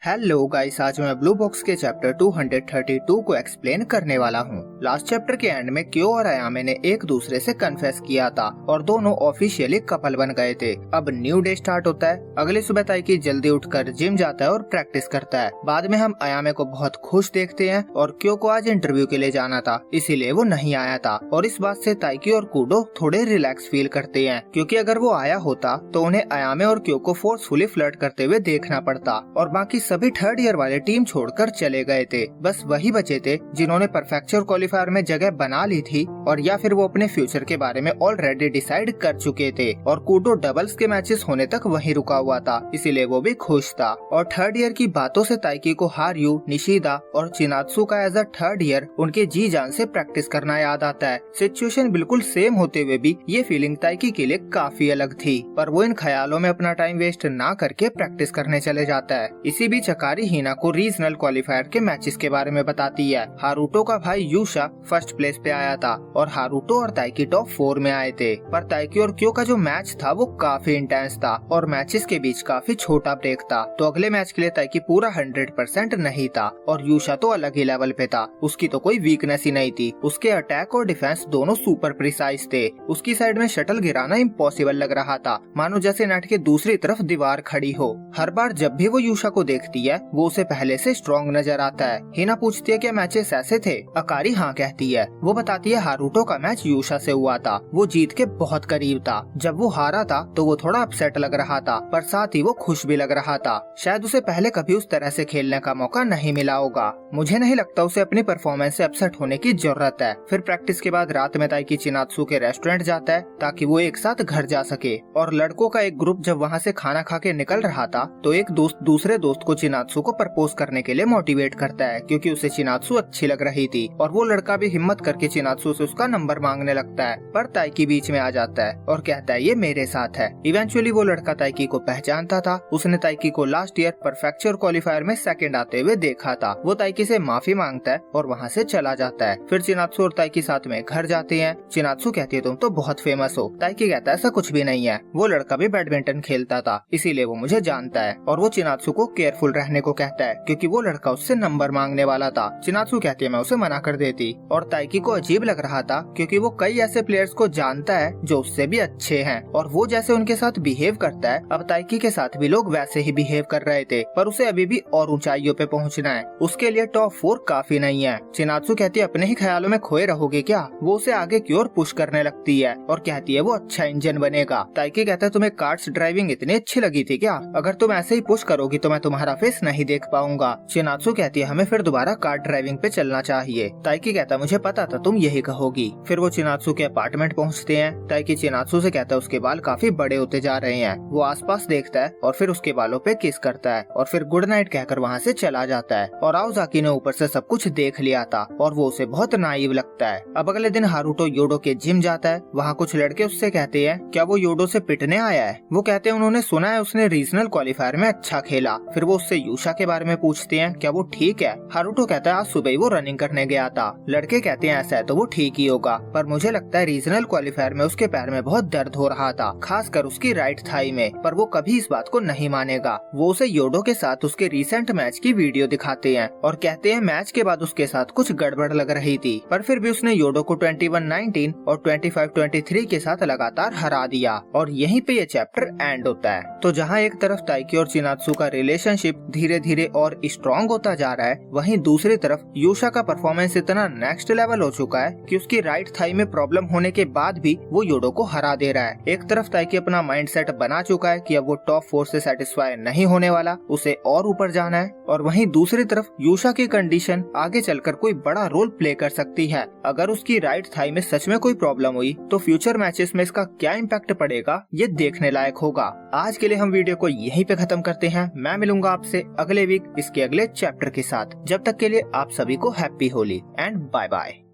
Hello guys, आज मैं blue box के चैप्टर 232 को एक्सप्लेन करने वाला हूँ। लास्ट चैप्टर के एंड में क्यो और अयामे ने एक दूसरे से कन्फेस किया था और दोनों ऑफिशियली कपल बन गए थे। अब न्यू डे स्टार्ट होता है। अगली सुबह ताइकी जल्दी उठकर जिम जाता है और प्रैक्टिस करता है। बाद में हम अयामे को बहुत खुश देखते हैं और क्यो को आज इंटरव्यू के लिए जाना था, इसीलिए वो नहीं आया था। और इस बात से ताइकी और कूडो थोड़े रिलैक्स फील करते हैं, क्योंकि अगर वो आया होता तो उन्हें अयामे और क्यो को फोर्सफुली फ्लर्ट करते हुए देखना पड़ता और बाकी सभी थर्ड ईयर वाले टीम छोड़कर चले गए थे। बस वही बचे थे जिन्होंने परफेक्चर क्वालिफायर में जगह बना ली थी और या फिर वो अपने फ्यूचर के बारे में ऑलरेडी डिसाइड कर चुके थे। और कूडो डबल्स के मैचेस होने तक वहीं रुका हुआ था, इसीलिए वो भी खुश था। और थर्ड ईयर की बातों से ताइकी को हारयू, निशिदा और चिनात्सु का एज अ थर्ड ईयर उनके जी जान से प्रैक्टिस करना याद आता है। सिचुएशन बिल्कुल सेम होते हुए भी ये फीलिंग ताइकी के लिए काफी अलग थी, पर वो इन ख्यालों में अपना टाइम वेस्ट ना करके प्रैक्टिस करने चले जाता है। इसी बीच अकारी हिना को रीजनल क्वालिफायर के मैचेस के बारे में बताती है। हारुतो का भाई यूशा फर्स्ट प्लेस पे आया था और हारुतो और ताइकी टॉप 4 में आए थे। पर ताइकी और क्यो का जो मैच था वो काफी इंटेंस था और मैचेस के बीच काफी छोटा ब्रेक था, तो अगले मैच के लिए ताइकी पूरा 100% नहीं था और यूशा तो अलग ही लेवल पे था। उसकी तो कोई वीकनेस ही नहीं थी। उसके अटैक और डिफेंस दोनों सुपर प्रिसाइज थे। उसकी साइड में शटल गिराना इम्पॉसिबल लग रहा था, मानो जैसे नेट के दूसरी तरफ दीवार खड़ी हो। हर बार जब भी वो यूशा को देखती है वो उसे पहले से स्ट्रॉन्ग नजर आता है। हिना पूछती है क्या मैचेस ऐसे थे? अकारी हाँ कहती है। वो बताती है हारुतो का मैच यूशा से हुआ था, वो जीत के बहुत करीब था। जब वो हारा था तो वो थोड़ा अपसेट लग रहा था, पर साथ ही वो खुश भी लग रहा था। शायद उसे पहले कभी उस तरह से खेलने का मौका नहीं मिला होगा। मुझे नहीं लगता उसे अपनी परफॉर्मेंस से अपसेट होने की जरूरत है। फिर प्रैक्टिस के बाद रात में ताइकी चिनात्सु के रेस्टोरेंट जाता है ताकि वो एक साथ घर जा सके। और लड़कों का एक ग्रुप जब वहाँ से खाना खा के निकल रहा था तो एक दोस्त दूसरे दोस्त को चिनात्सु को प्रपोज करने के लिए मोटिवेट करता है, क्योंकि उसे चिनात्सु अच्छी लग रही थी। और वो लड़का भी हिम्मत करके चिनात्सु से उसका नंबर मांगने लगता है, पर ताइकी बीच में आ जाता है और कहता है ये मेरे साथ है। इवेंचुअली वो लड़का ताइकी को पहचानता था। उसने ताइकी को लास्ट ईयर परफेक्चर क्वालिफायर में सेकंड आते हुए देखा था। वो ताइकी से माफी मांगता है और वहाँ से चला जाता है। फिर चिनात्सु और ताइकी साथ में घर जाते हैं। चिनात्सु कहती है तुम तो बहुत फेमस हो। ताइकी कहता है ऐसा कुछ भी नहीं है, वो लड़का भी बैडमिंटन खेलता था, इसीलिए वो मुझे जानता है। और वो चिनात्सु को केयरफुल रहने को कहता है, क्योंकि वो लड़का उससे नंबर मांगने वाला था। चिनात्सु कहती है मैं उसे मना कर देती। और ताइकी को अजीब लग रहा था, क्योंकि वो कई ऐसे प्लेयर्स को जानता है जो उससे भी अच्छे हैं और वो जैसे उनके साथ बिहेव करता है, अब ताइकी के साथ भी लोग वैसे ही बिहेव कर रहे थे। पर उसे अभी भी और ऊंचाइयों पे पहुंचना है, उसके लिए टॉप 4 काफी नहीं है। चिनात्सु कहती है अपने ही ख्यालों में खोए रहोगे क्या? वो उसे आगे की ओर पुश करने लगती है और कहती है वो अच्छा इंजन बनेगा। ताइकी कहता है तुम्हें कार्स ड्राइविंग इतनी अच्छी लगी थी क्या? अगर तुम ऐसे ही पुश करोगी तो मैं तुम्हारा फेस नहीं देख पाऊंगा। चिनात्सु कहती है हमें फिर दोबारा कार ड्राइविंग पे चलना चाहिए। ताइकी कहता है मुझे पता था तुम यही कहोगी। फिर वो चिनात्सु के अपार्टमेंट पहुंचते हैं। ताइकी चिनात्सु से कहता है उसके बाल काफी बड़े होते जा रहे हैं। वो आसपास देखता है और फिर उसके बालों पे किस करता है और फिर गुड नाइट कहकर वहाँ से चला जाता है। और आओजाकी ने ऊपर से सब कुछ देख लिया था और वो उसे बहुत नाइव लगता है। अब अगले दिन हारुतो योडो के जिम जाता है। वहाँ कुछ लड़के उससे कहते हैं क्या वो योडो से पिटने आया है? वो कहते हैं उन्होंने सुना है उसने रीजनल क्वालिफायर में अच्छा खेला। फिर वो उससे यूशा के बारे में पूछते हैं क्या वो ठीक है? हारुतो कहता है आज सुबह ही वो रनिंग करने गया था। लड़के कहते हैं ऐसा है तो वो ठीक ही होगा, पर मुझे लगता है रीजनल क्वालिफायर में उसके पैर में बहुत दर्द हो रहा था, खासकर उसकी राइट थाई में। पर वो कभी इस बात को नहीं मानेगा। वो उसे योडो के साथ उसके रिसेंट मैच की वीडियो दिखाते हैं और कहते हैं मैच के बाद उसके साथ कुछ गड़बड़ लग रही थी, पर फिर भी उसने योडो को 21-19 और 25-23 के साथ लगातार हरा दिया। और यहीं पे ये चैप्टर एंड होता है। तो जहाँ एक तरफ ताइकी और चिनात्सु का रिलेशनशिप धीरे धीरे और स्ट्रॉन्ग होता जा रहा है, वहीं दूसरी तरफ यूशा का परफॉर्मेंस इतना नेक्स्ट लेवल हो चुका है कि उसकी राइट थाई में प्रॉब्लम होने के बाद भी वो योडो को हरा दे रहा है। एक तरफ ताइकी अपना माइंडसेट बना चुका है कि अब वो टॉप 4 से सेटिस्फाई नहीं होने वाला, उसे और ऊपर जाना है। और वहीं दूसरी तरफ यूशा की कंडीशन आगे चलकर कोई बड़ा रोल प्ले कर सकती है। अगर उसकी राइट थाई में सच में कोई प्रॉब्लम हुई तो फ्यूचर मैचेस में इसका क्या इम्पैक्ट पड़ेगा ये देखने लायक होगा। आज के लिए हम वीडियो को यहीं पे खत्म करते हैं। मैं मिलूंगा आपसे अगले वीक इसके अगले चैप्टर के साथ। जब तक के लिए आप सभी को happy Holi and bye bye.